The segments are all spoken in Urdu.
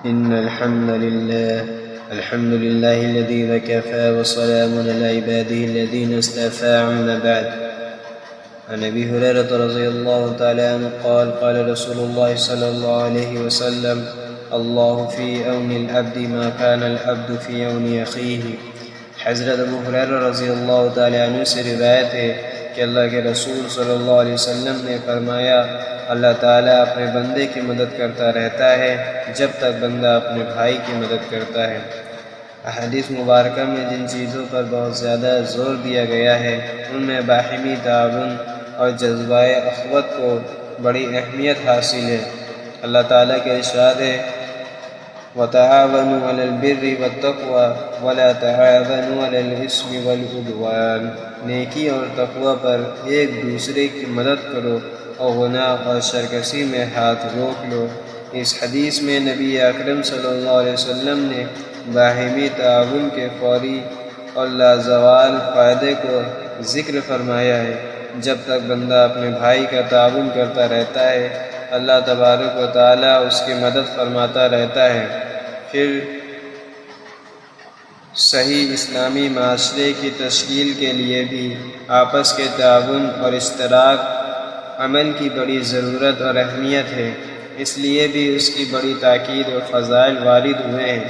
إن الحمد لله الذي وكفى وسلام على عباده الذين اصطفى أما بعد. عن أبي هريرة رضي الله تعالى عنه قال قال رسول الله صلى الله عليه وسلم الله في عون العبد ما كان العبد في عون أخيه. حضرت ابو ہریرہ رضی اللہ تعالیٰ عنہ سے روایت ہے کہ اللہ کے رسول صلی اللہ علیہ وسلم نے فرمایا اللہ تعالیٰ اپنے بندے کی مدد کرتا رہتا ہے جب تک بندہ اپنے بھائی کی مدد کرتا ہے۔ احادیث مبارکہ میں جن چیزوں پر بہت زیادہ زور دیا گیا ہے ان میں باہمی تعاون اور جذبہ اخوت کو بڑی اہمیت حاصل ہے۔ اللہ تعالیٰ کے ارشاد ہے وَتَعَاوَنُوا عَلَى الْبِرِّ وَالتَّقْوَى وَلَا تَعَاوَنُوا عَلَى الْإِثْمِ وَالْعُدْوَانِ، نیکی اور تقوی پر ایک دوسرے کی مدد کرو اور گناہ اور سرکشی میں ہاتھ روک لو۔ اس حدیث میں نبی اکرم صلی اللہ علیہ وسلم نے باہمی تعاون کے فوری اور لازوال فائدے کو ذکر فرمایا ہے۔ جب تک بندہ اپنے بھائی کا تعاون کرتا رہتا ہے اللہ تبارک و تعالیٰ اس کی مدد فرماتا رہتا ہے۔ پھر صحیح اسلامی معاشرے کی تشکیل کے لیے بھی آپس کے تعاون اور اشتراک عمل کی بڑی ضرورت اور اہمیت ہے، اس لیے بھی اس کی بڑی تاکید اور فضائل وارد ہوئے ہیں۔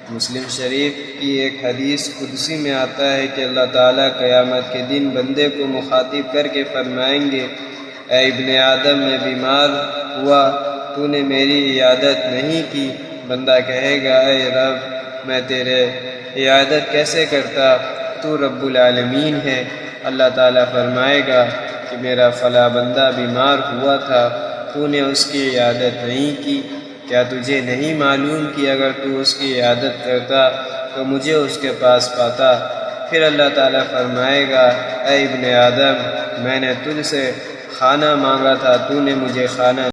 مسلم شریف کی ایک حدیث قدسی میں آتا ہے کہ اللہ تعالیٰ قیامت کے دن بندے کو مخاطب کر کے فرمائیں گے اے ابن آدم میں بیمار ہوا تو نے میری عیادت نہیں کی۔ بندہ کہے گا اے رب میں تیرے عیادت کیسے کرتا، تو رب العالمین ہے۔ اللہ تعالیٰ فرمائے گا کہ میرا فلاں بندہ بیمار ہوا تھا تو نے اس کی عیادت نہیں کی، کیا تجھے نہیں معلوم کہ اگر تو اس کی عیادت کرتا تو مجھے اس کے پاس پاتا؟ پھر اللہ تعالیٰ فرمائے گا اے ابن آدم میں نے تجھ سے کھانا مانگا تھا تو نے مجھے کھانا